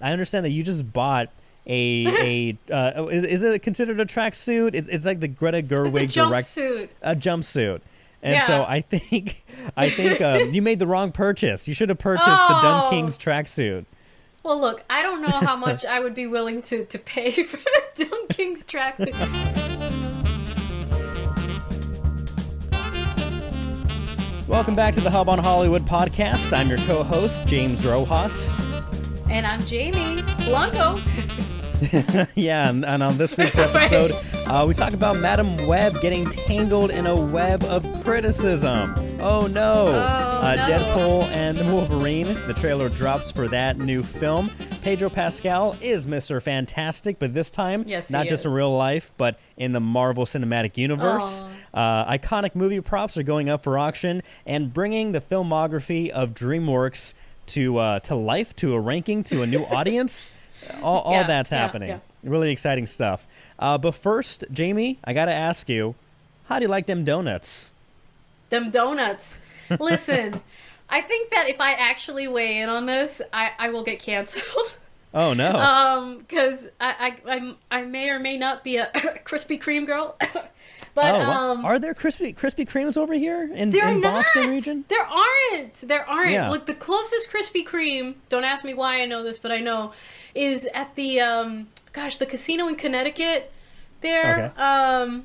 I understand that you just bought is it considered a tracksuit? It's like the Greta Gerwig It's a jumpsuit. a jumpsuit. And so Yeah. I think you made the wrong purchase. You should have purchased the Oh. DunKings tracksuit. Well, look, I don't know how much I would be willing to pay for the DunKings tracksuit. Welcome back to the Hub on Hollywood podcast. I'm your co-host, James Rojas. And I'm Jamie Blanco. Yeah, and on this week's episode, we talk about Madam Web getting tangled in a web of criticism. Oh no! No. Deadpool and Wolverine, the trailer drops for that new film. Pedro Pascal is Mr. Fantastic, but this time, Yes, not he just in is. real life, but in the Marvel Cinematic Universe. Iconic movie props are going up for auction and bringing the filmography of DreamWorks to life, to a ranking, to a new audience. All Yeah, that's yeah, happening. yeah. Really exciting stuff. But first, Jamie, I got to ask you, how do you like them donuts? Them donuts. Listen, I think that if I actually weigh in on this, I will get canceled. Oh, no. Because I may or may not be a Krispy Kreme girl. But What? Are there Krispy Kremes over here in There are not. Boston region? There aren't. There aren't. Yeah. Look, the closest Krispy Kreme, don't ask me why I know this, but I know, is at the the casino in Connecticut. There. Okay.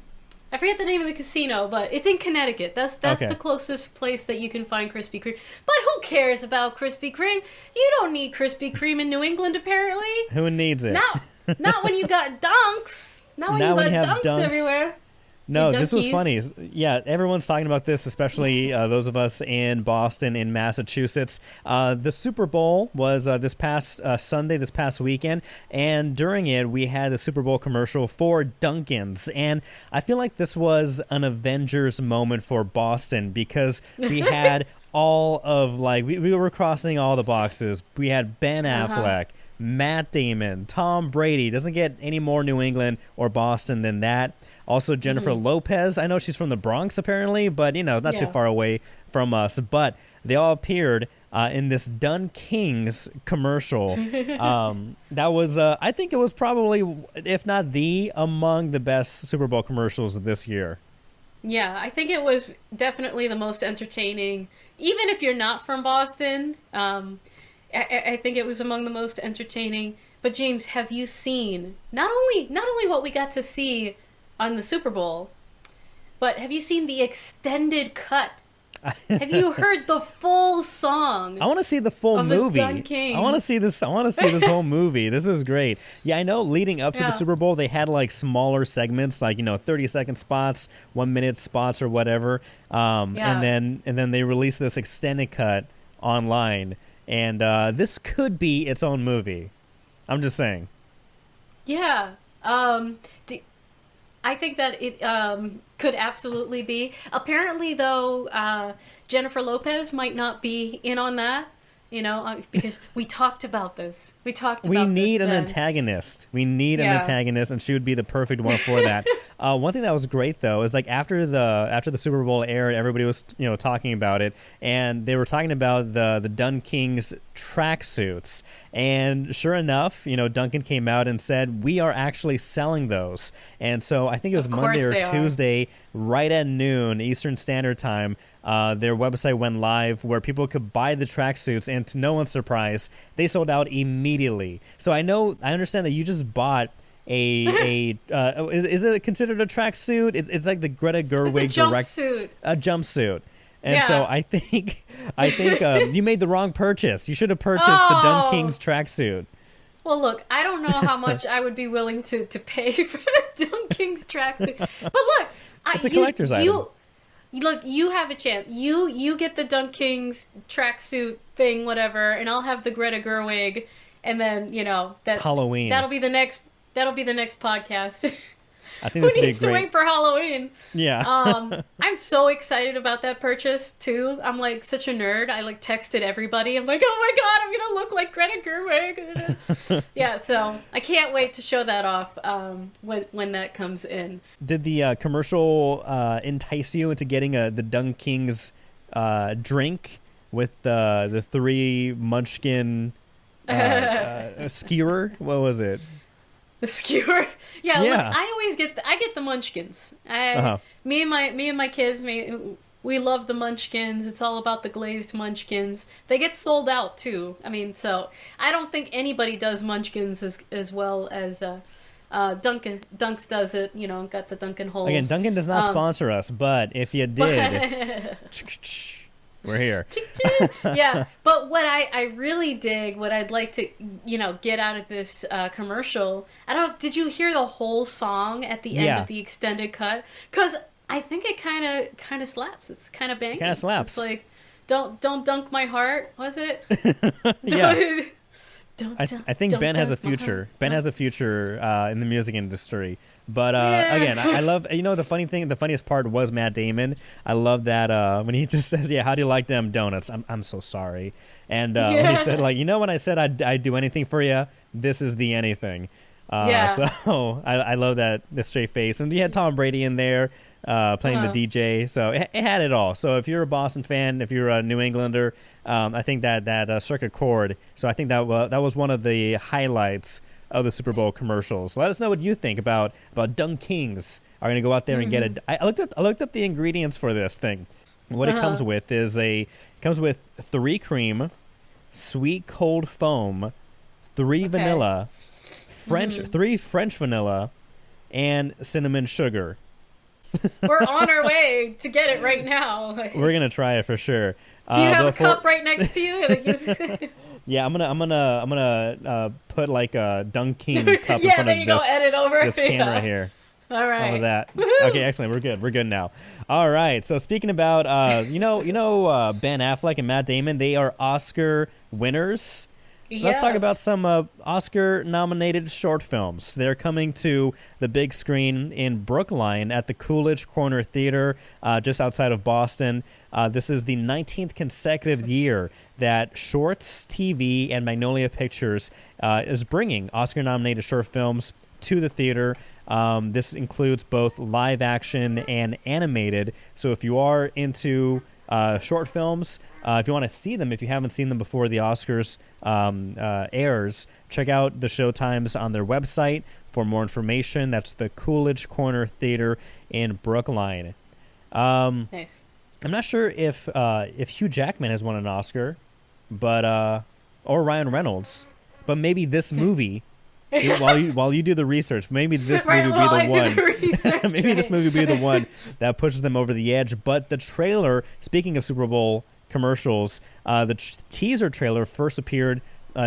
I forget the name of the casino, but it's in Connecticut. That's Okay. the closest place that you can find Krispy Kreme. But who cares about Krispy Kreme? You don't need Krispy Kreme in New England, apparently. Who needs it? Not when you got dunks. Not when Not you when got you have dunks dunks. everywhere. No, this was Dunkies. funny. Yeah, everyone's talking about this, especially those of us in Boston, in Massachusetts. The Super Bowl was this past Sunday, this past weekend, and during it, we had the Super Bowl commercial for DunKings. And I feel like this was an Avengers moment for Boston because we had all of, we were crossing all the boxes. We had Ben Affleck, Matt Damon, Tom Brady. Doesn't get any more New England or Boston than that. Also, Jennifer Lopez. I know she's from the Bronx, apparently, but, not too Yeah. far away from us. But they all appeared in this DunKings commercial. That was, I think it was probably, if not among the best Super Bowl commercials this year. Yeah, I think it was definitely the most entertaining. Even if you're not from Boston, I think it was among the most entertaining. But James, have you seen not only what we got to see on the Super Bowl, but have you seen the extended cut? Have you heard the full song? I want to see the full Of the movie. DunKings. I want to see this. I want to see this whole movie. This is great. Yeah, I know. Leading up to the Yeah. Super Bowl, they had smaller segments, 30-second spots, 1-minute spots, or whatever. Yeah. And then they released this extended cut online, and this could be its own movie. I'm just saying. Yeah. I think that it could absolutely be. Apparently, though, Jennifer Lopez might not be in on that, because we talked about this. We Need an Ben. antagonist. We need an Yeah. antagonist, and she would be the perfect one for that. One thing that was great though is after the Super Bowl aired, everybody was talking about it, and they were talking about the DunKings tracksuits. And sure enough, Duncan came out and said we are actually selling those. And so I think it was Of course Monday or they are. Tuesday, right at noon Eastern Standard Time. Their website went live where people could buy the tracksuits, and to no one's surprise, they sold out immediately. So I understand that you just bought is it considered a tracksuit? It's like the Greta Gerwig It's a jumpsuit. a jumpsuit. And Yeah. so I think you made the wrong purchase. You should have purchased the Oh. DunKings tracksuit. Well, look, I don't know how much I would be willing to pay for the DunKings tracksuit. But look, It's a collector's item. Look, you have a chance. You get the DunKings tracksuit thing, whatever, and I'll have the Greta Gerwig, and then that Halloween. That'll be the next podcast. I think Who this would be needs to great. wait for Halloween? Yeah. I'm so excited about that purchase too. I'm such a nerd. I texted everybody. I'm like, oh my god, I'm gonna look like Greta Gerwig. Yeah, so I can't wait to show that off when that comes in. Did the commercial entice you into getting the DunKings drink with the three Munchkin A skewer. What was it? The skewer. Yeah, look, Yeah. I always get the munchkins. Uh-huh. Me and my kids, we love the munchkins. It's all about the glazed munchkins. They get sold out too. I mean, so I don't think anybody does munchkins as well as Dunks does it. You know, got the Dunkin' holes. Again, Dunkin' does not sponsor us, but if you did, we're here. Yeah, but what I really dig, what I'd like to, get out of this commercial, I don't know, did you hear the whole song at the end of the extended cut? Because I think it kind of slaps. It's kind of banging. Kind of slaps. It's like, don't dunk my heart, was it? Yeah. Don't, I think Ben has a future. Ben has a future in the music industry. But again, I love, the funniest part was Matt Damon. I love that when he just says, yeah, how do you like them donuts? I'm so sorry. And when he said, like, when I said I'd do anything for you, this is the anything. So I love that, the straight face. And you had Tom Brady in there playing the DJ. So it had it all. So if you're a Boston fan, if you're a New Englander, I think that circuit chord. So I think that was one of the highlights of the Super Bowl commercials. Let us know what you think about DunKings. Are going to go out there and get it. I looked up the ingredients for this thing. What it comes with is 3 cream, sweet cold foam, 3 vanilla, 3 French vanilla, and cinnamon sugar. We're on our way to get it right now. We're gonna try it for sure. Do you have a cup right next to you? Yeah, I'm gonna put like a DunKing cup in front there you go. Edit over this camera here. All right. All of that. Okay, excellent. We're good now. All right. So speaking about Ben Affleck and Matt Damon, they are Oscar winners. Let's talk about some Oscar-nominated short films. They're coming to the big screen in Brookline at the Coolidge Corner Theater, just outside of Boston. This is the 19th consecutive year that Shorts TV and Magnolia Pictures is bringing Oscar-nominated short films to the theater. This includes both live action and animated. So if you are into short films, if you want to see them, if you haven't seen them before the Oscars airs, check out the showtimes on their website for more information. That's the Coolidge Corner Theater in Brookline. Nice. I'm not sure if Hugh Jackman has won an Oscar, but or Ryan Reynolds, but maybe this movie. While you do the research, maybe this movie will be the one. Maybe this movie will be the one that pushes them over the edge. But the trailer, speaking of Super Bowl commercials, the teaser trailer first appeared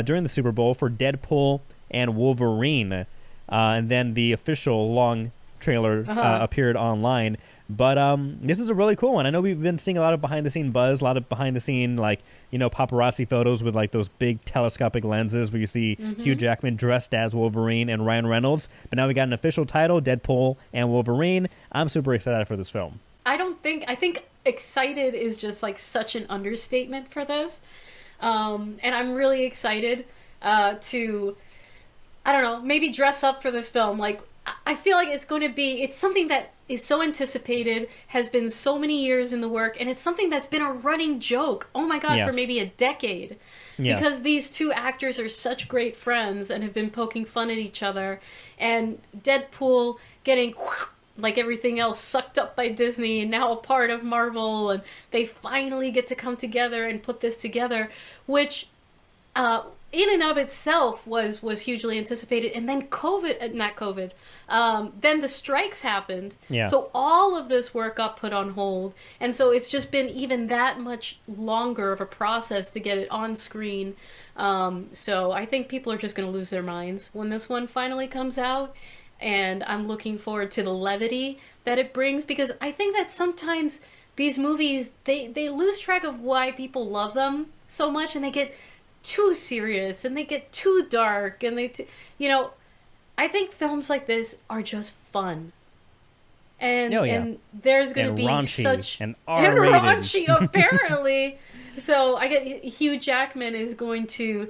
during the Super Bowl for Deadpool and Wolverine, and then the official long trailer appeared online. But this is a really cool one. I know we've been seeing a lot of behind-the-scene buzz, a lot of behind-the-scene, paparazzi photos with, those big telescopic lenses where you see Hugh Jackman dressed as Wolverine and Ryan Reynolds. But now we got an official title, Deadpool and Wolverine. I'm super excited for this film. I think excited is just, such an understatement for this. And I'm really excited to, I don't know, maybe dress up for this film. I feel like it's something that is so anticipated, has been so many years in the work, and it's something that's been a running joke, oh my god, for maybe a decade. Yeah. Because these two actors are such great friends and have been poking fun at each other, and Deadpool getting, like everything else, sucked up by Disney and now a part of Marvel, and they finally get to come together and put this together, which in and of itself was hugely anticipated. And then then the strikes happened. Yeah. So all of this work got put on hold. And so it's just been even that much longer of a process to get it on screen. So I think people are just going to lose their minds when this one finally comes out. And I'm looking forward to the levity that it brings, because I think that sometimes these movies, they lose track of why people love them so much, and they get too serious and they get too dark, and I think films like this are just fun. And and there's going to be raunchy, such and R-rated. Raunchy apparently. So I get Hugh Jackman is going to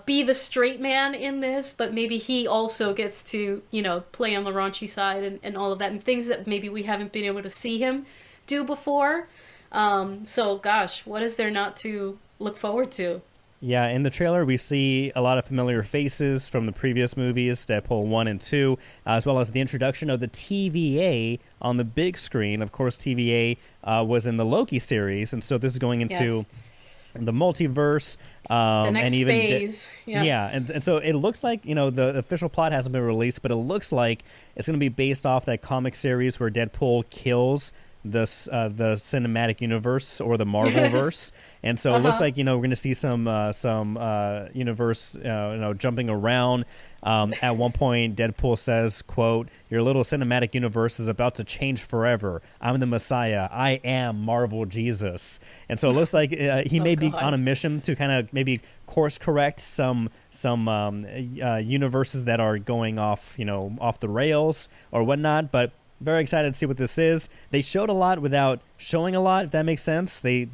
be the straight man in this, but maybe he also gets to play on the raunchy side and all of that, and things that maybe we haven't been able to see him do before. So gosh, what is there not to look forward to? Yeah, in the trailer, we see a lot of familiar faces from the previous movies, Deadpool 1 and 2, as well as the introduction of the TVA on the big screen. Of course, TVA was in the Loki series, and so this is going into Yes. the multiverse, The and next even phase. Yeah. yeah, and so it looks like, the official plot hasn't been released, but it looks like it's going to be based off that comic series where Deadpool kills the cinematic universe or the Marvel verse, and so it looks Uh-huh. like, we're going to see some universe, jumping around. At one point, Deadpool says, "quote Your little cinematic universe is about to change forever. I'm the Messiah. I am Marvel Jesus." And so it looks like he Oh may be on God. a mission to kind of maybe course correct some universes that are going off the rails or whatnot. But very excited to see what this is. They showed a lot without showing a lot, if that makes sense. They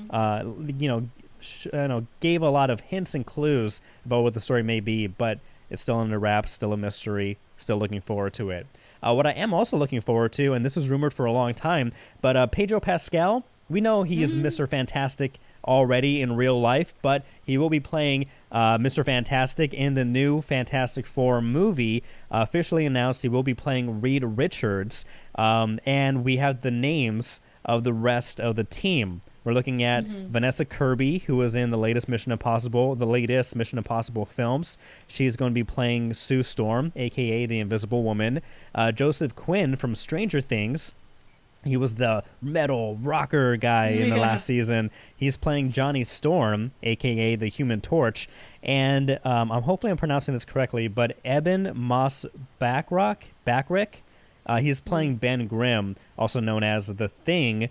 uh, you know gave a lot of hints and clues about what the story may be, but it's still under wraps, still a mystery. Still looking forward to it. What I am also looking forward to, and this was rumored for a long time, but Pedro Pascal, we know he is Mr. Fantastic already in real life, but he will be playing Mr. Fantastic in the new Fantastic Four movie. Officially announced, he will be playing Reed Richards, and we have the names of the rest of the team. We're looking at Vanessa Kirby, who was in the latest Mission Impossible films. She's going to be playing Sue Storm, a.k.a. the Invisible Woman. Joseph Quinn from Stranger Things. He was the metal rocker guy in the Yeah. last season. He's playing Johnny Storm, a.k.a. the Human Torch. And hopefully I'm pronouncing this correctly, but Eben Moss-Backrach, he's playing Ben Grimm, also known as The Thing.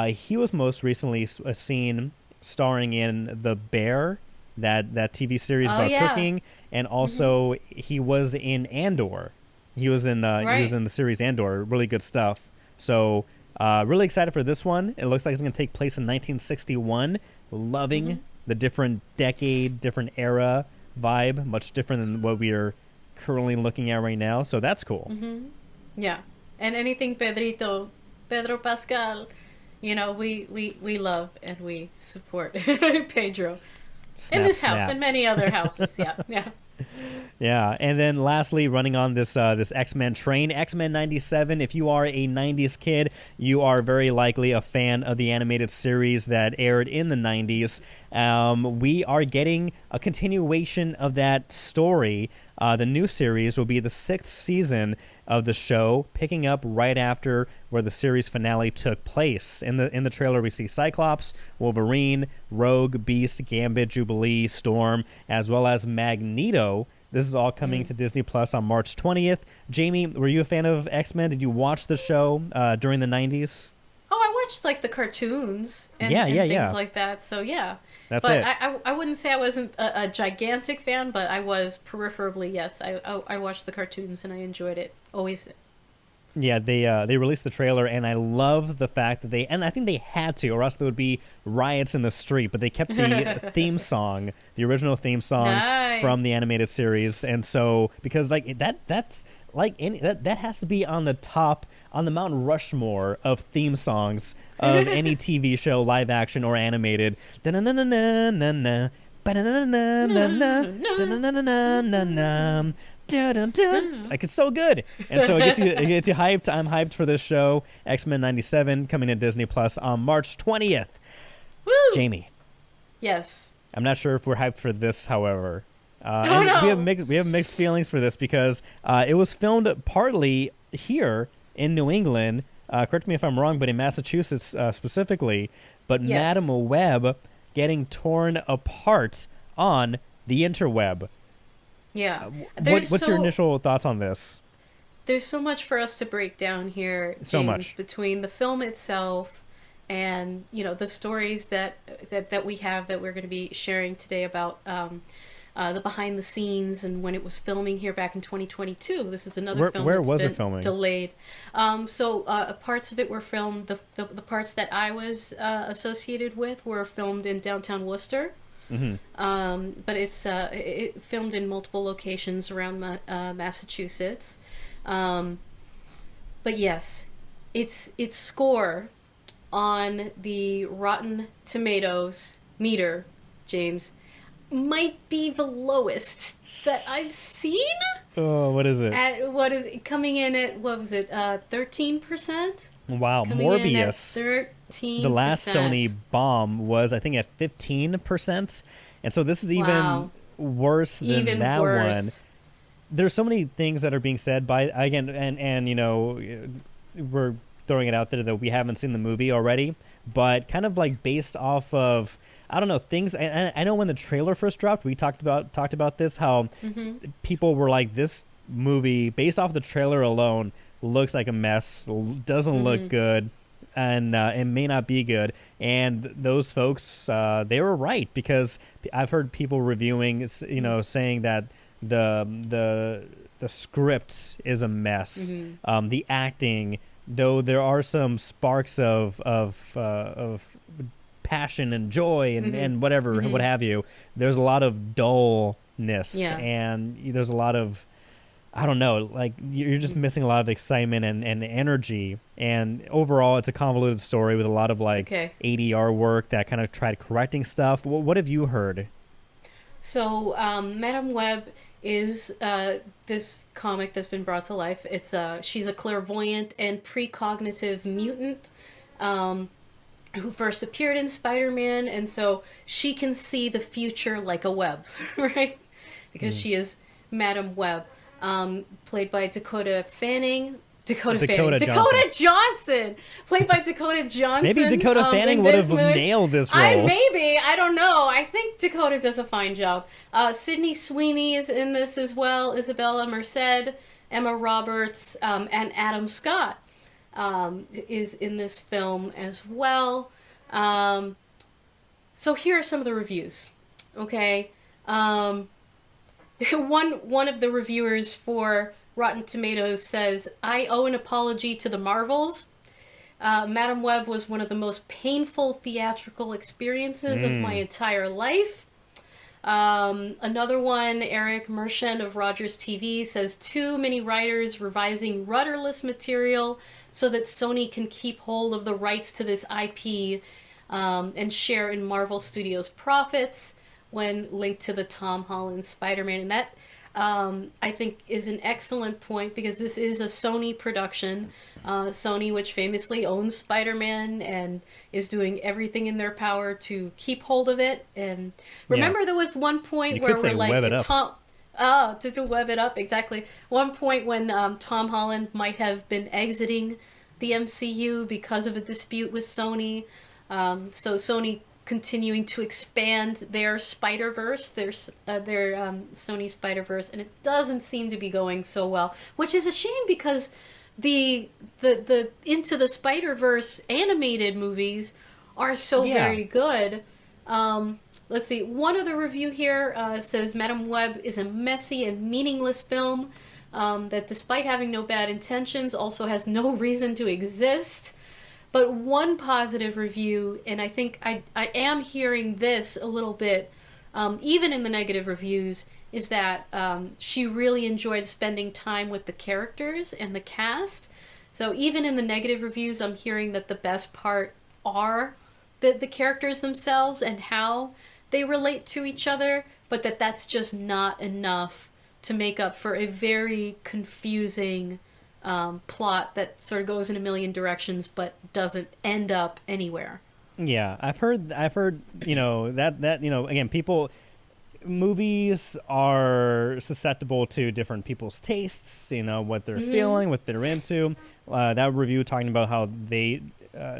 He was most recently seen starring in The Bear, that TV series Oh about yeah. cooking, and also he was in Andor. He was in Right. the series Andor. Really good stuff. So really excited for this one. It looks like it's going to take place in 1961. Loving the different decade, different era vibe, much different than what we are currently looking at right now. So that's cool. Yeah. And anything Pedro Pascal, we love and we support Pedro. In Snap, this house snap. and many other houses. Yeah. Yeah. Yeah, and then lastly, running on this X-Men train, X-Men 97. If you are a 90s kid, you are very likely a fan of the animated series that aired in the 90s. We are getting a continuation of that story. The new series will be the 6th season of the show, picking up right after where the series finale took place. In the trailer, we see Cyclops, Wolverine, Rogue, Beast, Gambit, Jubilee, Storm, as well as Magneto. This is all coming to Disney Plus on March 20th. Jamie, were you a fan of X-Men? Did you watch the show during the 90s? Oh, I watched like the cartoons and, Yeah, and yeah, things yeah. like that. So yeah. That's But it. I wouldn't say I wasn't a gigantic fan, but I was peripherally, yes. I watched the cartoons and I enjoyed it. Always. Yeah, they released the trailer, and I love the fact that and I think they had to, or else there would be riots in the street. But they kept the theme song, the original theme song Nice. from the animated series, and so because like that's like that has to be on the top, on the Mount Rushmore of theme songs of any TV show, live action or animated. Da-na-na-na-na-na-na. Ba-da-na-na-na-na-na. Da-na-na-na-na-na-na. Dun-dun-dun. Like, it's so good, and so it gets you hyped. I'm hyped for this show, X-Men 97, coming to Disney Plus on March 20th. Woo! Jamie, Yes. I'm not sure if we're hyped for this, however. Oh, And no. we have mixed feelings for this because it was filmed partly here in New England. Correct me if I'm wrong, but in Massachusetts specifically. But Yes. Madam Web getting torn apart on the interweb. Yeah. There's What's your initial thoughts on this? There's so much for us to break down here, James, So much. between the film itself and the stories that we have that we're going to be sharing today about the behind the scenes and when it was filming here back in 2022. This is another film Where that's was been it filming? delayed. So parts of it were filmed. The parts that I was associated with were filmed in downtown Worcester. But it filmed in multiple locations around Massachusetts. But yes, its score on the Rotten Tomatoes meter, James, might be the lowest that I've seen. Oh, what is it? At what is it, coming in at, what was it, 13%? Wow, Coming in at Morbius. 13%. The last Sony bomb was, I think, at 15%, and so this is even Wow. worse than Even that worse. one. There's so many things that are being said by, again, and you know, we're throwing it out there that we haven't seen the movie already, but kind of like based off of, I don't know, things. And I know when the trailer first dropped, we talked about this, how people were like, this movie based off the trailer alone looks like a mess, doesn't look good, and it may not be good. And those folks, they were right, because I've heard people reviewing, you know, saying that the script is a mess. The acting, though there are some sparks of passion and joy and whatever, what have you, there's a lot of dullness, and there's a lot of, I don't know, like you're just missing a lot of excitement and energy. And overall, it's a convoluted story with a lot of like ADR work that kind of tried correcting stuff. What have you heard? So, Madame Web is this comic that's been brought to life. It's she's a clairvoyant and precognitive mutant who first appeared in Spider-Man, and so she can see the future like a web, right? Because she is Madame Web. Played by Dakota Fanning. Dakota Johnson! Played by Dakota Johnson. Maybe Dakota Fanning would have nailed this role. I don't know. I think Dakota does a fine job. Sydney Sweeney is in this as well. Isabella Merced, Emma Roberts, and Adam Scott is in this film as well. So here are some of the reviews. Okay. One of the reviewers for Rotten Tomatoes says, "I owe an apology to the Marvels. Madame Web was one of the most painful theatrical experiences of my entire life." Another one, Eric Merchant of Rogers TV, says, "Too many writers revising rudderless material so that Sony can keep hold of the rights to this IP and share in Marvel Studios' profits when linked to the Tom Holland Spider-Man." And that, I think, is an excellent point, because this is a Sony production. Sony, which famously owns Spider-Man and is doing everything in their power to keep hold of it. And remember, there was one point where we're like, to web it up, exactly. One point when Tom Holland might have been exiting the MCU because of a dispute with Sony. So Sony continuing to expand their Spider-Verse, their Sony Spider-Verse, and it doesn't seem to be going so well, which is a shame, because the Into the Spider-Verse animated movies are so very good. Let's see, one other review here says, "Madame Web is a messy and meaningless film that, despite having no bad intentions, also has no reason to exist." But one positive review, and I think I am hearing this a little bit, even in the negative reviews, is that she really enjoyed spending time with the characters and the cast. So even in the negative reviews, I'm hearing that the best part are the characters themselves and how they relate to each other, but that's just not enough to make up for a very confusing plot that sort of goes in a million directions but doesn't end up anywhere. Yeah, I've heard, you know, that you know, again, movies are susceptible to different people's tastes, you know, what they're feeling, what they're into. That review talking about how they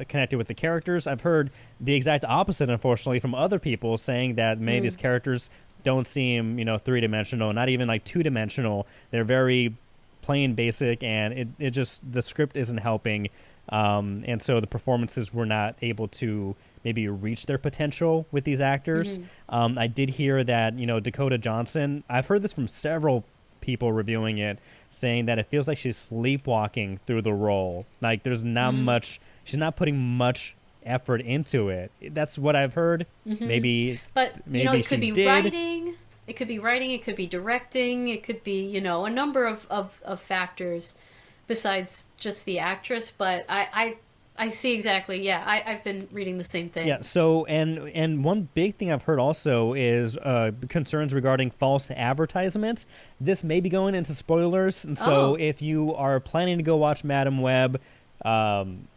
connected with the characters. I've heard the exact opposite, unfortunately, from other people, saying that many of these characters don't seem, you know, three-dimensional, not even like two-dimensional. They're very plain basic, and it just, the script isn't helping, and so the performances were not able to maybe reach their potential with these actors. I did hear that, you know, Dakota Johnson, I've heard this from several people reviewing it, saying that it feels like she's sleepwalking through the role. Like there's not much, she's not putting much effort into it. That's what I've heard. Maybe, but you know, it could be writing. It could be writing, it could be directing, it could be, you know, a number of factors besides just the actress. But I I see exactly. Yeah, I've been reading the same thing. Yeah. So, and one big thing I've heard also is concerns regarding false advertisements. This may be going into spoilers, and so Oh, if you are planning to go watch Madam Web, um,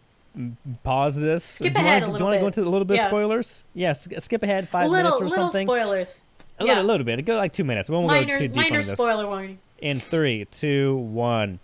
pause this. Do skip you ahead want a to do you little want to go bit. into a little bit of Yeah, spoilers? Yes. Skip ahead 5 minutes or little something. spoilers. A Yeah, little bit. Go like 2 minutes. We won't go too deep minor on this. spoiler warning. In 3, 2, 1.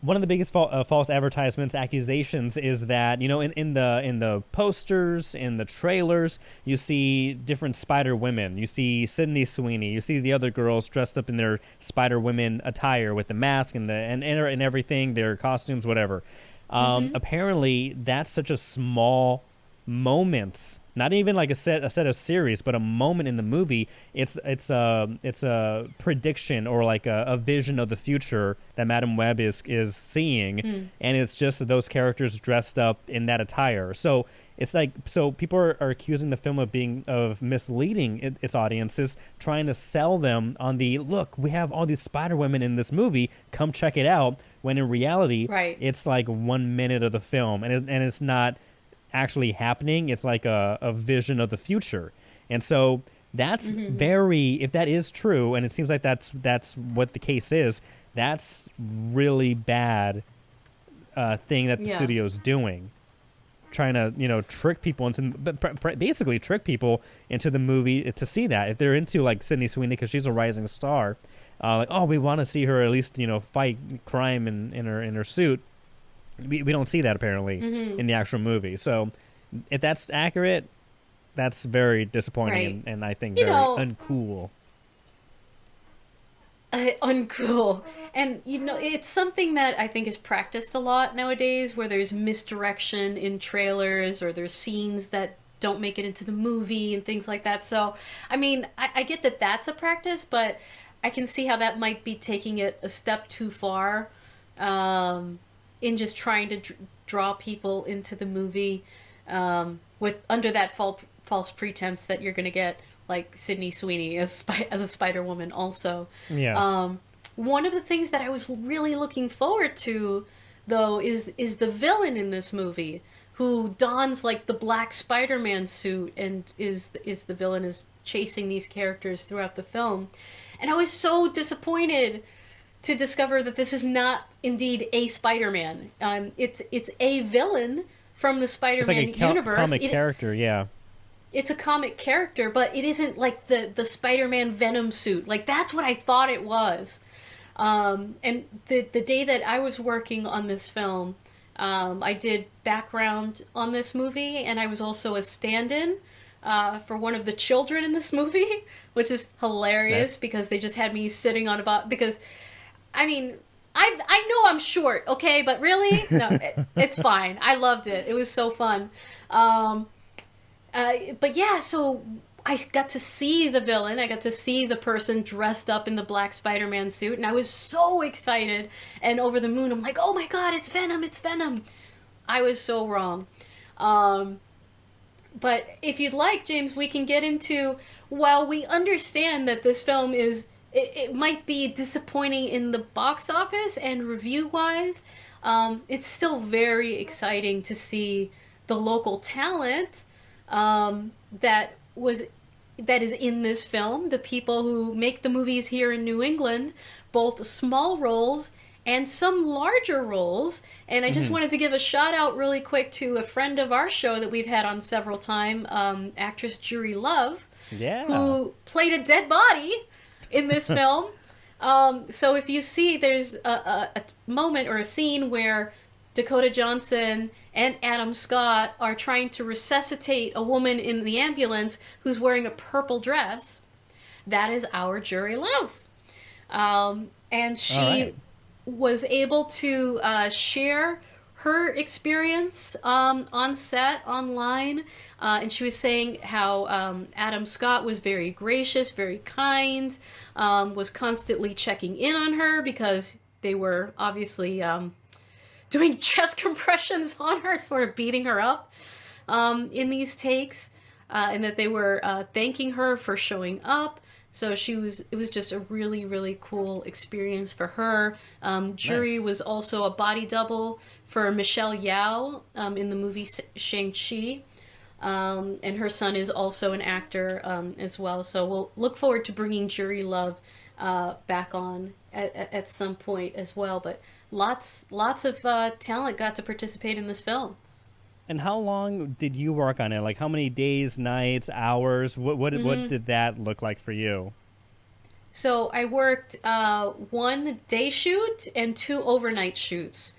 One of the biggest false advertisements accusations is that in the posters, in the trailers, you see different Spider Women. You see Sydney Sweeney. You see the other girls dressed up in their Spider Women attire with the mask and everything, their costumes, whatever. Apparently, that's such a small moment. Not even like a set of series, but a moment in the movie. It's a prediction or like a vision of the future that Madam Web is seeing, and it's just those characters dressed up in that attire. So it's like people are accusing the film of misleading its audiences, trying to sell them on the look. We have all these Spider Women in this movie. Come check it out. When in reality, Right. it's like 1 minute of the film, and it's not actually happening. It's like a vision of the future. And so that's very, if that is true, and it seems like that's what the case is, that's really bad thing that the Yeah. studio's doing, trying to trick people into, basically trick people into the movie to see that if they're into like Sydney Sweeney because she's a rising star, like, oh, we want to see her at least fight crime in her suit. We don't see that apparently in the actual movie. So if that's accurate, that's very disappointing Right. and I think You very know, uncool. Uncool. And it's something that I think is practiced a lot nowadays, where there's misdirection in trailers or there's scenes that don't make it into the movie and things like that. So, I mean, I get that that's a practice, but I can see how that might be taking it a step too far, in just trying to draw people into the movie, with under that false pretense that you're going to get like Sydney Sweeney as a Spider Woman also. Yeah. One of the things that I was really looking forward to, though, is the villain in this movie, who dons like the black Spider-Man suit and is the villain, is chasing these characters throughout the film. And I was so disappointed to discover that this is not indeed a Spider-Man. It's a villain from the It's Spider-Man like a universe. comic character, yeah. It's a comic character, but it isn't like the Spider-Man Venom suit. Like, that's what I thought it was. And the day that I was working on this film, I did background on this movie, and I was also a stand-in for one of the children in this movie, which is hilarious. Nice. Because they just had me sitting on a box. Because, I mean, I know I'm short, okay, but really, no, it's fine. I loved it. It was so fun. But yeah, so I got to see the villain. I got to see the person dressed up in the black Spider-Man suit, and I was so excited and over the moon. I'm like, oh my god, it's Venom, it's Venom. I was so wrong. But if you'd like, James, we can get into, while we understand that this film it might be disappointing in the box office and review-wise, it's still very exciting to see the local talent that is in this film, the people who make the movies here in New England, both small roles and some larger roles. And I just wanted to give a shout out really quick to a friend of our show that we've had on several times, actress Jury Love, Yeah. who played a dead body in this film. So if you see, there's a moment or a scene where Dakota Johnson and Adam Scott are trying to resuscitate a woman in the ambulance who's wearing a purple dress. That is our Jury Love. And she right. was able to share her experience on set, online. And she was saying how Adam Scott was very gracious, very kind, was constantly checking in on her because they were obviously doing chest compressions on her, sort of beating her up in these takes, and that they were thanking her for showing up, So it was just a really, really cool experience for her. Jury Nice. was also a body double for Michelle Yao in the movie Shang-Chi. And her son is also an actor as well. So we'll look forward to bringing Jury Love back on at some point as well. But lots of talent got to participate in this film. And how long did you work on it? Like how many days, nights, hours? What did that look like for you? So I worked one day shoot and two overnight shoots.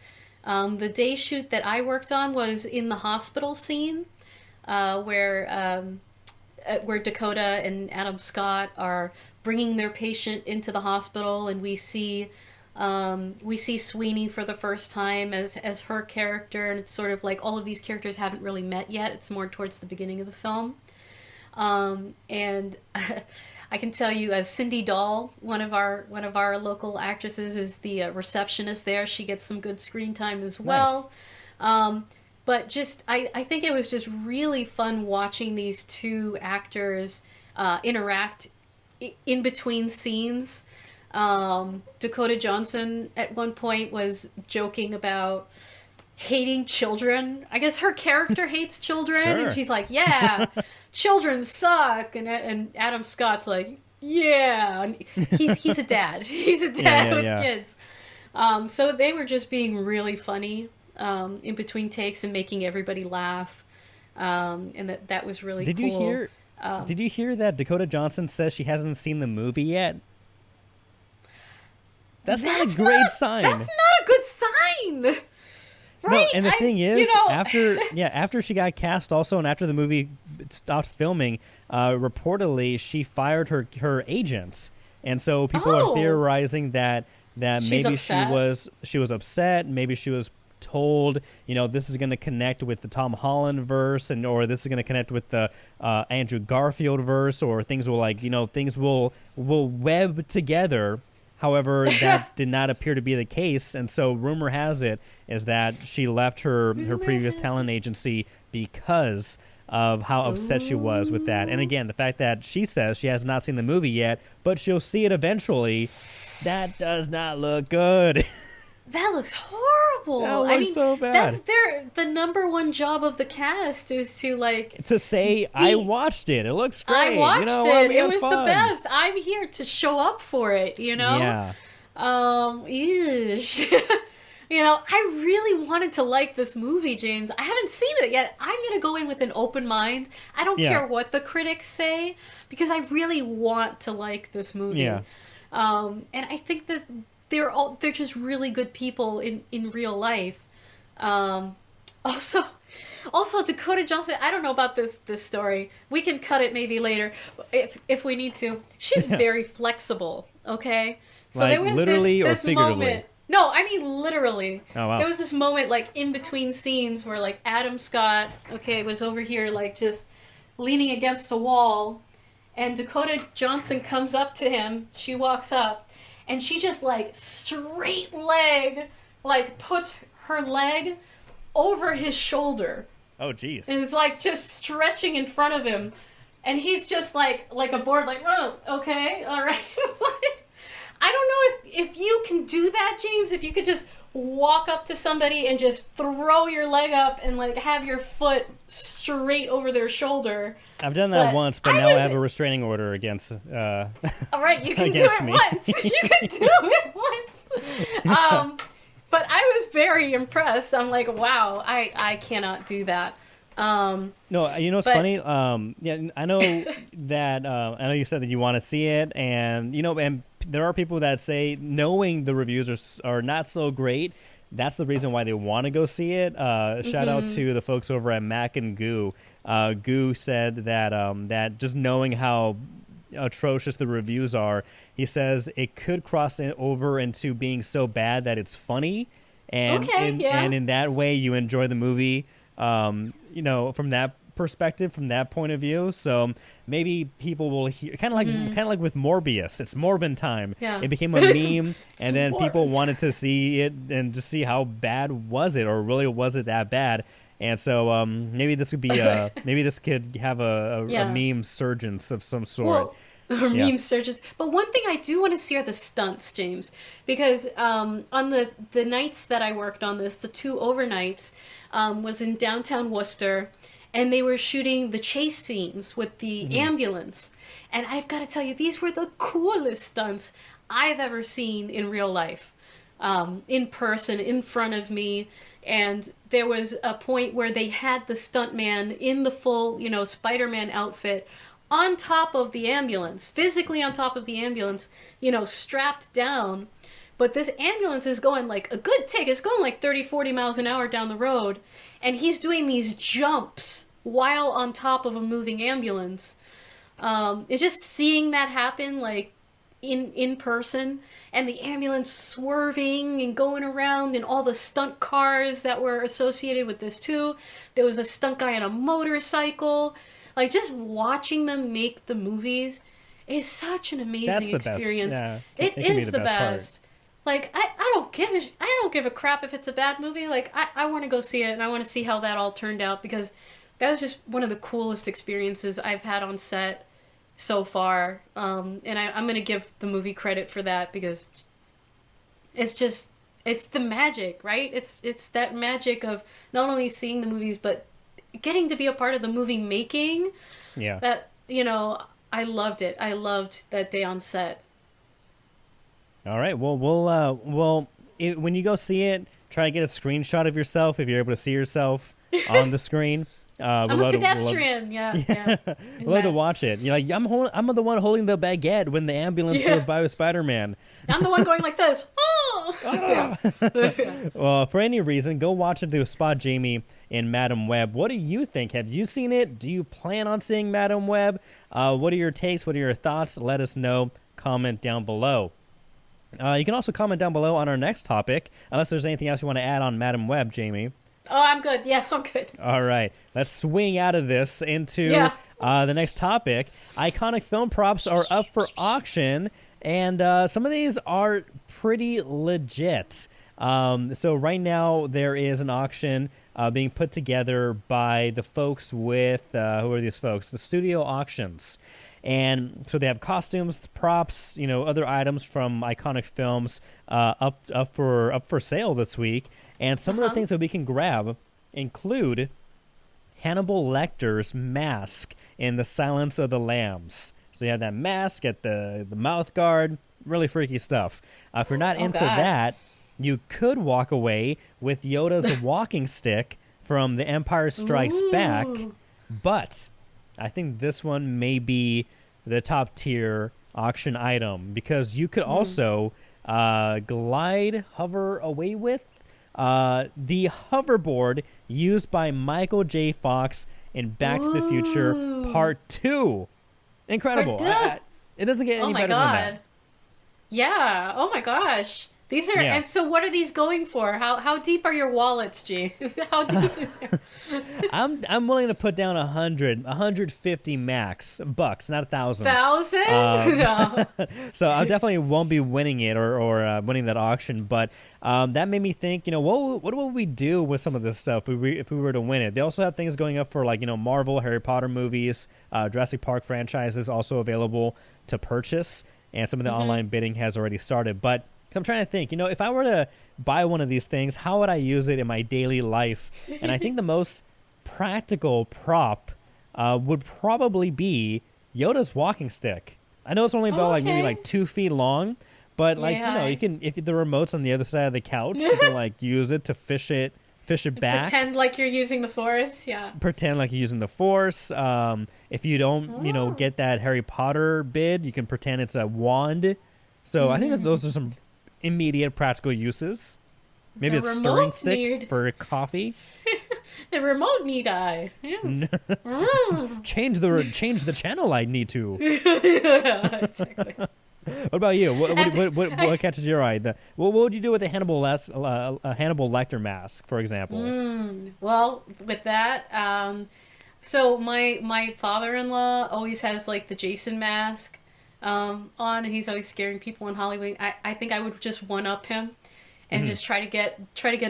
The day shoot that I worked on was in the hospital scene, where Dakota and Adam Scott are bringing their patient into the hospital, and we see Sweeney for the first time as her character, and it's sort of like all of these characters haven't really met yet. It's more towards the beginning of the film. And I can tell you, as Cindy Dahl, one of our local actresses, is the receptionist there. She gets some good screen time as well. Nice. But just I think it was just really fun watching these two actors interact in between scenes. Dakota Johnson at one point was joking about hating children. I guess her character hates children, Sure. and she's like, "Yeah, children suck," and Adam Scott's like, "Yeah," and he's a dad. He's a dad with kids. So they were just being really funny in between takes and making everybody laugh, and that was really Did cool. you hear? Did you hear that Dakota Johnson says she hasn't seen the movie yet? That's not a great sign. That's not a good sign. Right? No, and the thing is, you know, after she got cast also, and after the movie stopped filming, reportedly she fired her agents, and so people are theorizing that maybe she was upset, maybe she was told, this is going to connect with the Tom Holland verse, or this is going to connect with the Andrew Garfield verse, or things will things will web together. However, that did not appear to be the case, and so rumor has it is that she left her previous talent agency because of how upset she was with that. And again, the fact that she says she has not seen the movie yet, but she'll see it eventually, that does not look good. That looks horrible. That looks so bad. That's the number one job of the cast is to say I watched it. It looks great. I watched it. It was fun. the best. I'm here to show up for it. Yeah. Eesh. I really wanted to like this movie, James. I haven't seen it yet. I'm gonna go in with an open mind. I don't care what the critics say, because I really want to like this movie. Yeah. And I think that they're just really good people in real life. Also Dakota Johnson, I don't know about this story. We can cut it maybe later if we need to. She's very flexible, okay? So like there was literally this or figuratively? moment. No, I mean literally. Oh, wow. There was this moment in between scenes where Adam Scott, was over here just leaning against a wall, and Dakota Johnson comes up to him. She walks up, and she just straight leg, puts her leg over his shoulder. Oh, geez. And it's just stretching in front of him. And he's just like a board, oh, okay, all right. I don't know if you can do that, James, if you could just walk up to somebody and just throw your leg up and have your foot straight over their shoulder. I've done that once, but now I have a restraining order against. All right, you can do it once. You can do it once. But I was very impressed. I'm like, wow, I cannot do that. No, what's funny? I know that I know you said that you want to see it, and and there are people that say knowing the reviews are not so great, that's the reason why they want to go see it. Shout out to the folks over at Mac and Goo. Goo said that that just knowing how atrocious the reviews are, he says it could cross over into being so bad that it's funny, and and in that way you enjoy the movie. From that perspective, from that point of view. So maybe people will hear kind of like with Morbius. It's Morbin time. Yeah. It became a meme, and then people wanted to see it and to see how bad was it, or really was it that bad. And so maybe this could be maybe this could have a meme surgence of some sort. Well, or Yeah. meme searches. But one thing I do want to see are the stunts, James, because on the nights that I worked on this, the 2 overnights, was in downtown Worcester, and they were shooting the chase scenes with the Hmm. ambulance. And I've got to tell you, these were the coolest stunts I've ever seen in real life, in person, in front of me. And there was a point where they had the stuntman in the full, Spider-Man outfit on top of the ambulance, physically on top of the ambulance, strapped down. But this ambulance is going like a good tick. It's going like 30, 40 miles an hour down the road. And he's doing these jumps while on top of a moving ambulance. It's just seeing that happen, like, in person, and the ambulance swerving and going around, and all the stunt cars that were associated with this too. There was a stunt guy on a motorcycle. Like, just watching them make the movies is such an That's amazing the best. experience. Yeah, It can be is the part. best. Like, I don't give a crap if it's a bad movie. Like, I want to go see it, and I want to see how that all turned out, because that was just one of the coolest experiences I've had on set so far. And I'm going to give the movie credit for that, because it's the magic, right? It's that magic of not only seeing the movies, but getting to be a part of the movie making. Yeah. That, I loved it. I loved that day on set. All right. Well, when you go see it, try to get a screenshot of yourself if you're able to see yourself on the screen. I'm a pedestrian. Yeah. We'd love to watch it. You're like, I'm the one holding the baguette when the ambulance goes by with Spider-Man. I'm the one going like this. Oh! Yeah. Well, for any reason, go watch it to spot Jamie in Madam Web. What do you think? Have you seen it? Do you plan on seeing Madam Web? What are your takes? What are your thoughts? Let us know. Comment down below. You can also comment down below on our next topic, unless there's anything else you want to add on Madam Web, Jamie. Oh, I'm good. Yeah, I'm good. All right. Let's swing out of this into the next topic. Iconic film props are up for auction, and some of these are pretty legit. So right now there is an auction being put together by the folks with, who are these folks? The Studio Auctions. And so they have costumes, props, other items from iconic films up for sale this week. And some of the things that we can grab include Hannibal Lecter's mask in The Silence of the Lambs. So you have that mask at the mouth guard, really freaky stuff. If you're not into that, you could walk away with Yoda's walking stick from The Empire Strikes Back. But I think this one may be the top tier auction item, because you could also hover away with the hoverboard used by Michael J. Fox in Back to the Future Part 2. Incredible. It doesn't get any better than that. Yeah. Oh my gosh. These are, and so what are these going for? How deep are your wallets, G? How deep is your... I'm willing to put down 150 max bucks, not 1,000. 1,000? No. So I definitely won't be winning it or winning that auction. But that made me think, what would we do with some of this stuff if we were to win it? They also have things going up for Marvel, Harry Potter movies, Jurassic Park franchises also available to purchase, and some of the online bidding has already started. But I'm trying to think, if I were to buy one of these things, how would I use it in my daily life? And I think the most practical prop would probably be Yoda's walking stick. I know it's only about maybe 2 feet long, but you can, if the remote's on the other side of the couch, you can use it to fish it back. Pretend like you're using the Force, Pretend like you're using the Force. If you don't, get that Harry Potter bid, you can pretend it's a wand. So I think those are some immediate practical uses. Maybe a stirring stick for coffee. The remote need I. Yeah. Change the channel I need to. Exactly. What about you? What catches your eye? What would you do with a Hannibal Lecter mask, for example? Well, with that, so my father-in-law always has the Jason mask on, and he's always scaring people in Halloween. I think I would just one-up him and just try to get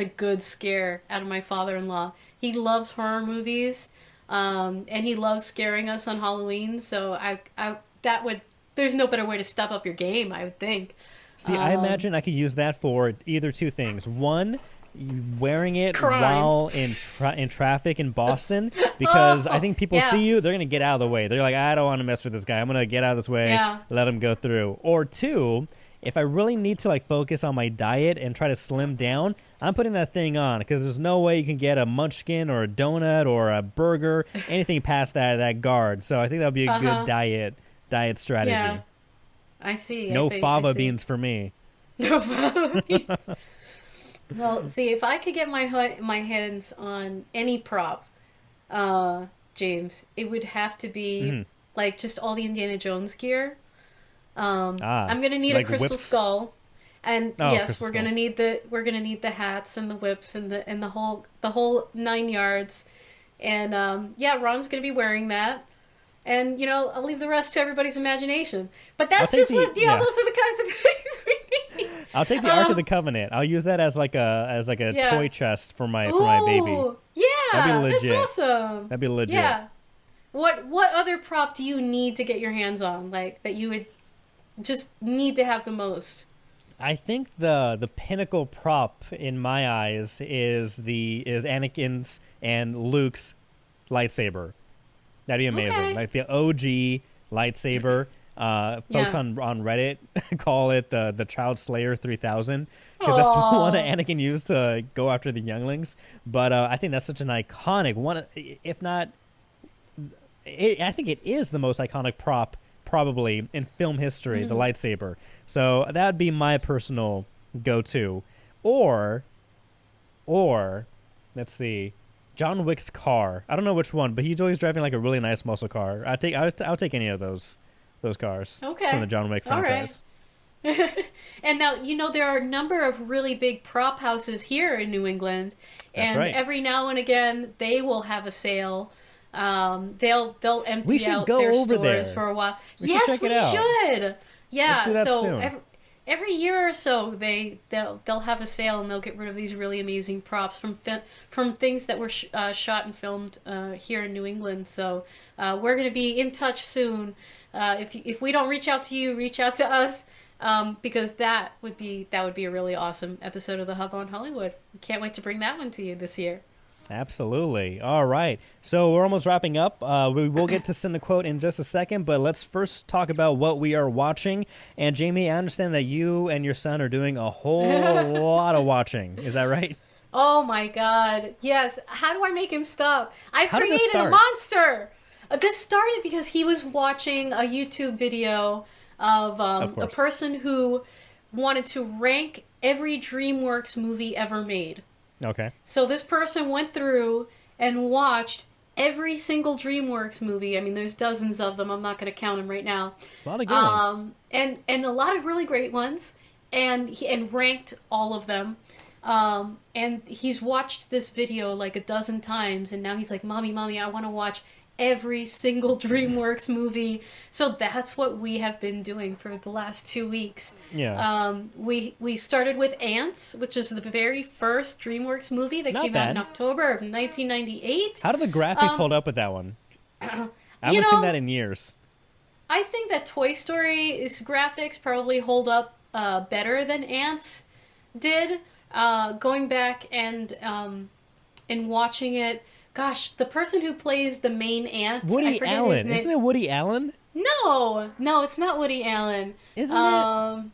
a good scare out of my father-in-law. He loves horror movies, and he loves scaring us on Halloween. So that would there's no better way to step up your game, I would think. See, I imagine I could use that for either two things. One, wearing it Crime. while in traffic in Boston, because I think people Yeah. see you, they're going to get out of the way. They're like, I don't want to mess with this guy. I'm going to get out of this way, Yeah. let him go through. Or two, if I really need to like focus on my diet and try to slim down, I'm putting that thing on because there's no way you can get a munchkin or a donut or a burger, anything past that guard. So I think that would be a good diet strategy. Yeah. I see. No I see. fava beans for me. No fava beans. Well, see, if I could get my hands on any prop, James, it would have to be like just all the Indiana Jones gear. I'm gonna need like a crystal whips? skull, and yes, crystal we're gonna need the hats and the whips and the whole 9 yards, and yeah, Ron's gonna be wearing that. And, you know, I'll leave the rest to everybody's imagination. But that's just what, you know, those are the kinds of things we need. I'll take the Ark of the Covenant. I'll use that as like a toy chest for my baby. Yeah, That'd be legit. that's awesome. That'd be legit. Yeah. What other prop do you need to get your hands on? Like, that you would just need to have the most? I think the pinnacle prop in my eyes is Anakin's and Luke's lightsaber. That'd be amazing. Okay. Like the OG lightsaber. Folks on Reddit call it the Child Slayer 3000 because that's the one that Anakin used to go after the younglings. But I think that's such an iconic one. If not, I think it is the most iconic prop probably in film history, the lightsaber. So that would be my personal go-to. Or let's see. John Wick's car. I don't know which one, but he's always driving like a really nice muscle car. I'll take any of those cars from the John Wick franchise. All right. And now, you know, there are a number of really big prop houses here in New England, and every now and again they will have a sale. They'll empty out their stores for a while. Yes, we should. Yeah, let's do that soon. Every year or so, they'll have a sale and they'll get rid of these really amazing props from things that were shot and filmed here in New England. So we're going to be in touch soon. If we don't reach out to you, reach out to us, because that would be a really awesome episode of the Hub on Hollywood. Can't wait to bring that one to you this year. Absolutely. All right. So we're almost wrapping up. We will get to send a quote in just a second, but let's first talk about what we are watching. And Jamie, I understand that you and your son are doing a whole lot of watching. Is that right? Oh my God. Yes. How do I make him stop? I've created a monster. This started because he was watching a YouTube video of a person who wanted to rank every DreamWorks movie ever made. Okay. So this person went through and watched every single DreamWorks movie. I mean, there's dozens of them. I'm not going to count them right now. A lot of good ones. And a lot of really great ones. And ranked all of them. And he's watched this video like a dozen times. And now he's like, Mommy, I want to watch every single DreamWorks movie. So that's what we have been doing for the last 2 weeks. Yeah. We started with Ants, which is the very first DreamWorks movie that came out in October of 1998. How do the graphics hold up with that one? I haven't seen that in years. I think that Toy Story's graphics probably hold up better than Ants did. Going back and watching it, gosh, the person who plays the main ant, Woody Allen. Isn't it Woody Allen? No, it's not Woody Allen. Isn't it?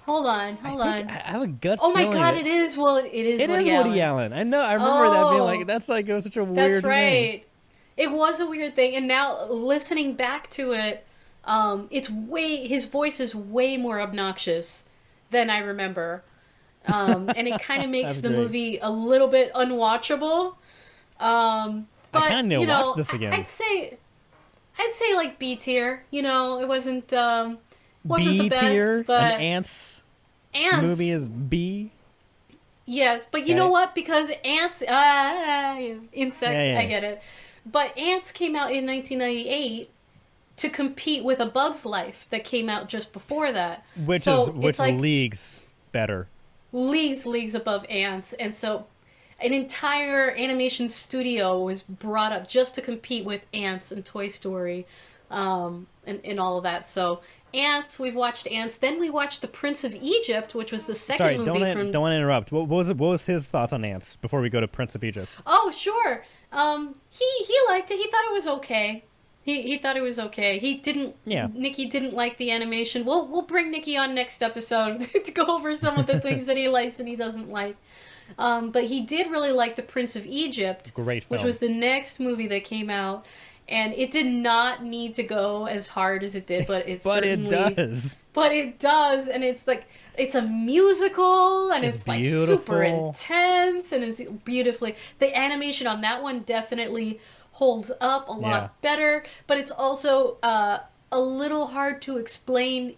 Hold on. I have a gut feeling. Oh my God, it is. Well, it is. It is Woody Allen. I know. I remember that being like, that's like, it was such a weird thing. That's right. It was a weird thing, and now listening back to it, his voice is way more obnoxious than I remember, and it kind of makes the movie a little bit unwatchable. But I kind of need to watch this again. I'd say like B tier. You know, it wasn't the B tier. But an Ants movie is B. Yes, but you know what? Because Ants, insects, I get it. But Ants came out in 1998 to compete with A Bug's Life that came out just before that. Which is like leagues better. Leagues above Ants. And so an entire animation studio was brought up just to compete with Ants and Toy Story. And in all of that. So Ants, we've watched Ants. Then we watched The Prince of Egypt, which was the second Sorry, movie from. don't want to interrupt. What was his thoughts on Ants before we go to Prince of Egypt? Oh, sure. He liked it. He thought it was okay. He thought it was okay. He didn't. Yeah. Nikki didn't like the animation. We'll bring Nikki on next episode to go over some of the things that he likes and he doesn't like. But he did really like The Prince of Egypt, Great film. which was the next movie that came out. And it did not need to go as hard as it did, but it But certainly... it does. But it does, and it's like, it's a musical, and it's like super intense, and it's beautifully... The animation on that one definitely holds up a lot better, but it's also a little hard to explain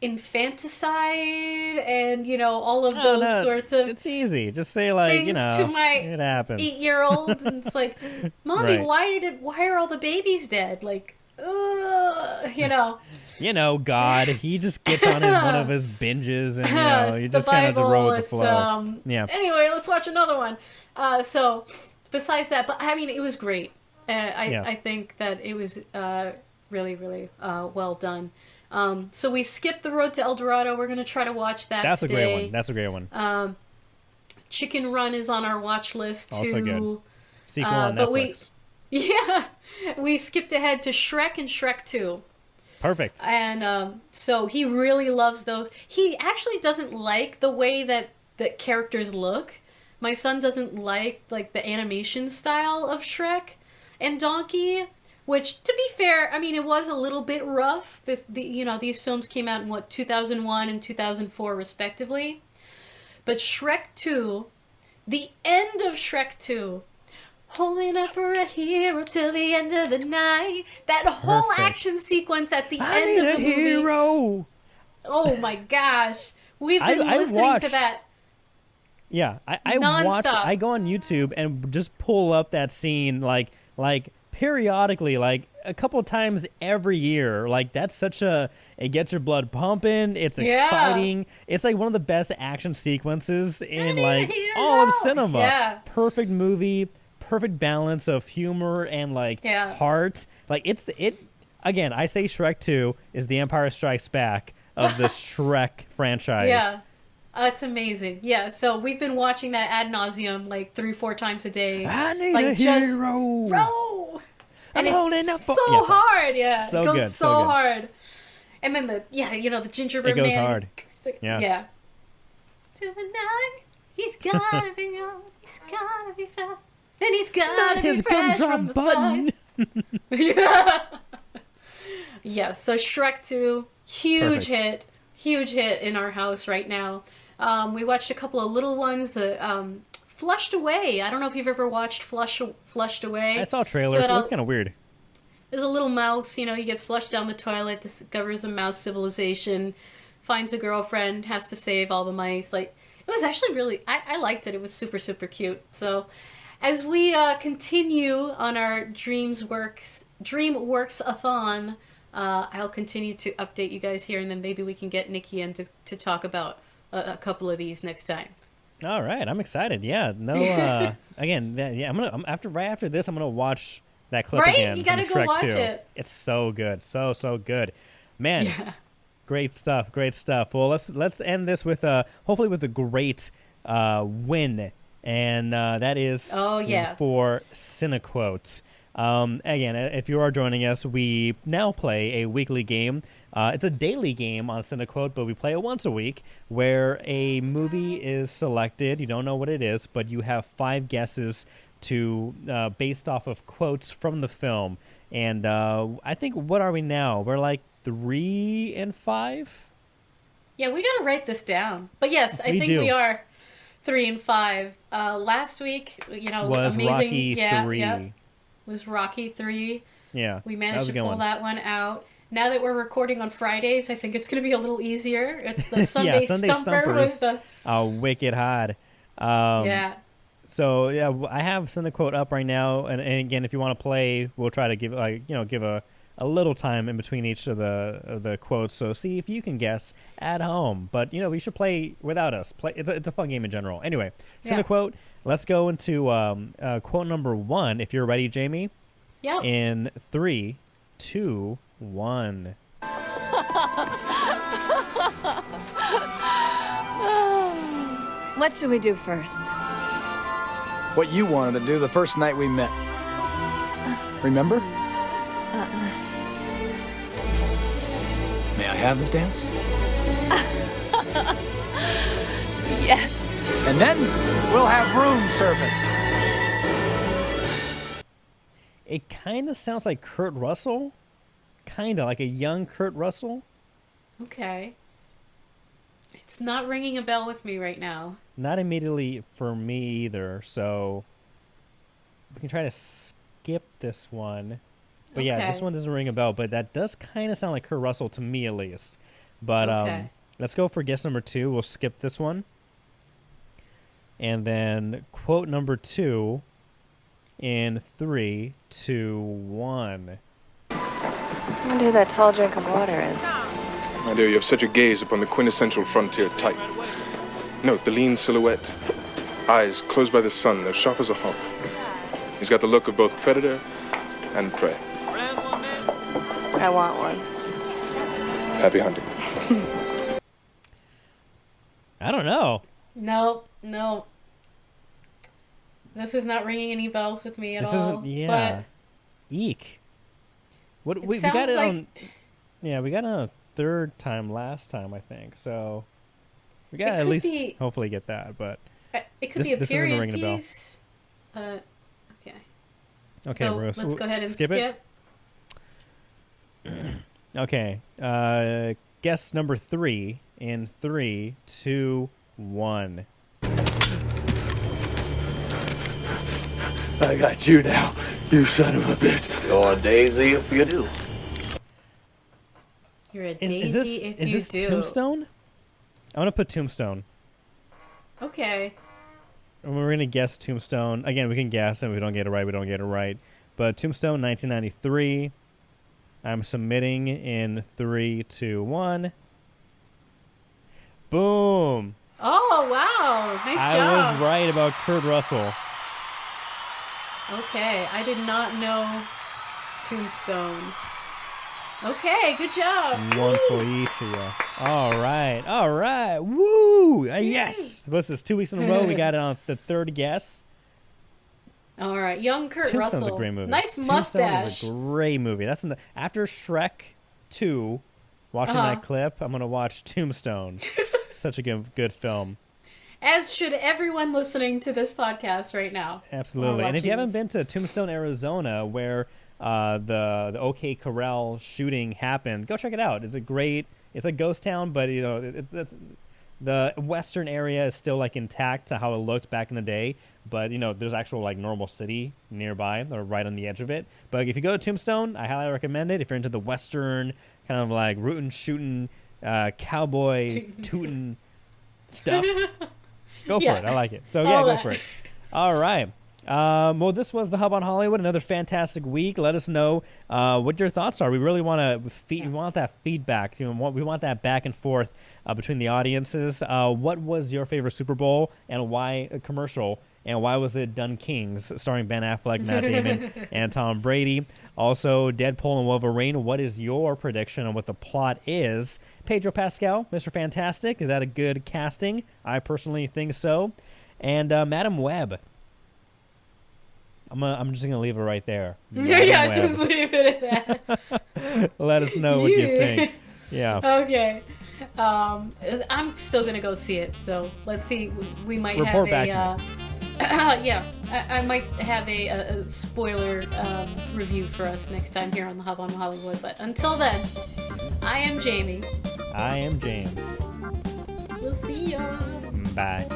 infanticide and, you know, all of those sorts of... It's easy. Just say, like, you know, to my it happens. 8-year-old, and it's like, Mommy, Right. why are all the babies dead? Like, you know. You know, God, he just gets on one of his binges, and, you know, you just kind of have to roll with the flow. Yeah. Anyway, let's watch another one. So, besides that, but I mean, it was great. I think that it was really, really well done. So we skipped The Road to El Dorado. We're going to try to watch that That's today. a great one. That's a great one. Chicken Run is on our watch list, too. Also good. Sequel on but Netflix. We skipped ahead to Shrek and Shrek 2. Perfect. And so he really loves those. He actually doesn't like the way that characters look. My son doesn't like the animation style of Shrek and Donkey, which, to be fair, I mean, it was a little bit rough. These films came out in 2001 and 2004 respectively. But Shrek 2, the end of Shrek 2, holding up for a hero till the end of the night. That whole action sequence at the end of the movie. Hero. Oh my gosh. We've been listening to that. Yeah, I watch. Nonstop. I go on YouTube and just pull up that scene like periodically, like a couple times every year. Like that's it gets your blood pumping. It's exciting. It's like one of the best action sequences in all of cinema. Yeah. Perfect movie, perfect balance of humor and heart. Like it again, I say Shrek 2 is the Empire Strikes Back of the Shrek franchise. Yeah. It's amazing. Yeah, so we've been watching that ad nauseum 3-4 times a day. I need a hero. Row! And I'm it's so hard. Yeah, so it goes good, so good. hard. And then the gingerbread man. It goes hard. Yeah. To the night, he's gotta be young, he's gotta be fast, and he's gotta be fresh from the button. Yeah. Yeah, so Shrek 2, huge hit in our house right now. We watched a couple of little ones that Flushed Away. I don't know if you've ever watched Flushed Away. I saw trailers, so it's kind of weird. There's a little mouse, he gets flushed down the toilet, discovers a mouse civilization, finds a girlfriend, has to save all the mice. It was actually really, I liked it. It was super, super cute. So as we continue on our DreamWorks-a-thon, I'll continue to update you guys here, and then maybe we can get Nikki in to talk about a couple of these next time. All right, I'm excited. Yeah, no. Again, I'm right after this, I'm gonna watch that clip again. You gotta from go Shrek watch 2. it. It's so good, so good, man. Yeah. Great stuff. Well, let's end this with hopefully with a great win, and that is for Cinequotes. Again, if you are joining us, we now play a weekly game. It's a daily game on Cinequote, but we play it once a week where a movie is selected. You don't know what it is, but you have 5 guesses based off of quotes from the film. And I think, what are we now? We're 3 and 5? Yeah, we got to write this down. But yes, I think we are 3 and 5. Last week, was amazing. Rocky 3. Yeah. Was Rocky 3. Yeah. We managed to pull that one out. Now that we're recording on Fridays, I think it's going to be a little easier. It's the Sunday Stumper Stumpers. with the wicked hard. So yeah, I have Cinequote up right now, and again, if you want to play, we'll try to give a little time in between each of the quotes. So see if you can guess at home. But we should play without us. It's a fun game in general. Anyway, Cinequote. Let's go into quote number 1. If you're ready, Jamie. Yeah. In 3, 2, 1. What should we do first? What you wanted to do the first night we met. Remember? May I have this dance? Yes. And then we'll have room service. It kind of sounds like Kurt Russell. Kind of like a young Kurt Russell. Okay. It's not ringing a bell with me right now. Not immediately for me either, so we can try to skip this one. But yeah, this one doesn't ring a bell, but that does kind of sound like Kurt Russell to me at least. But let's go for guess number 2. We'll skip this one. And then quote number 2 in 3, 2, 1. I wonder who that tall drink of water is. My dear, you have such a gaze upon the quintessential frontier type. Note the lean silhouette. Eyes closed by the sun, they're sharp as a hawk. He's got the look of both predator and prey. I want one. Happy hunting. I don't know. No. This is not ringing any bells with me at all. This isn't, yeah. Eek. What we got it on? Yeah, we got it on a third time last time, I think. So we got to at least hopefully get that. But it could be a period piece. Okay, so Bruce. let's go ahead and skip it. Okay. Guess number 3 in 3, 2, 1. I got you now, you son of a bitch. You're a daisy if you do. You're a daisy if you do. Is this Tombstone? I'm going to put Tombstone. Okay. And we're going to guess Tombstone. Again, we can guess, and if we don't get it right, we don't get it right. But Tombstone, 1993. I'm submitting in 3, 2, 1. Boom! Oh, wow. Nice job. I was right about Kurt Russell. Okay, I did not know Tombstone. Okay, good job. 1 for each of you. All right. Woo! Yes! This is 2 weeks in a row. We got it on the third guess. All right, young Kurt Tombstone's Russell. a great movie. Nice Tombstone mustache. is a great movie. That's after Shrek 2. Watching that clip, I'm gonna watch Tombstone. Such a good film. As should everyone listening to this podcast right now. Absolutely. And if you haven't been to Tombstone, Arizona, where the OK Corral shooting happened, go check it out. It's a ghost town, but it's the western area is still like intact to how it looked back in the day. But there's actual like normal city nearby or right on the edge of it. But if you go to Tombstone, I highly recommend it. If you're into the western kind of like rootin' shootin' cowboy tootin' stuff. Go for it. I like it. So, go for it. All right. Well, this was the Hub on Hollywood. Another fantastic week. Let us know what your thoughts are. We really want we want that feedback. We want that back and forth between the audiences. What was your favorite Super Bowl and why commercial? And why was it DunKings, starring Ben Affleck, Matt Damon, and Tom Brady? Also, Deadpool and Wolverine. What is your prediction on what the plot is? Pedro Pascal, Mr. Fantastic. Is that a good casting? I personally think so. And Madam Web. I'm just gonna leave it right there. Just leave it at that. Let us know what you think. Yeah. Okay. I'm still gonna go see it. So let's see. We might report have back to me. I might have a spoiler review for us next time here on the Hub on Hollywood. But until then, I am Jamie. I am James. We'll see ya. Bye.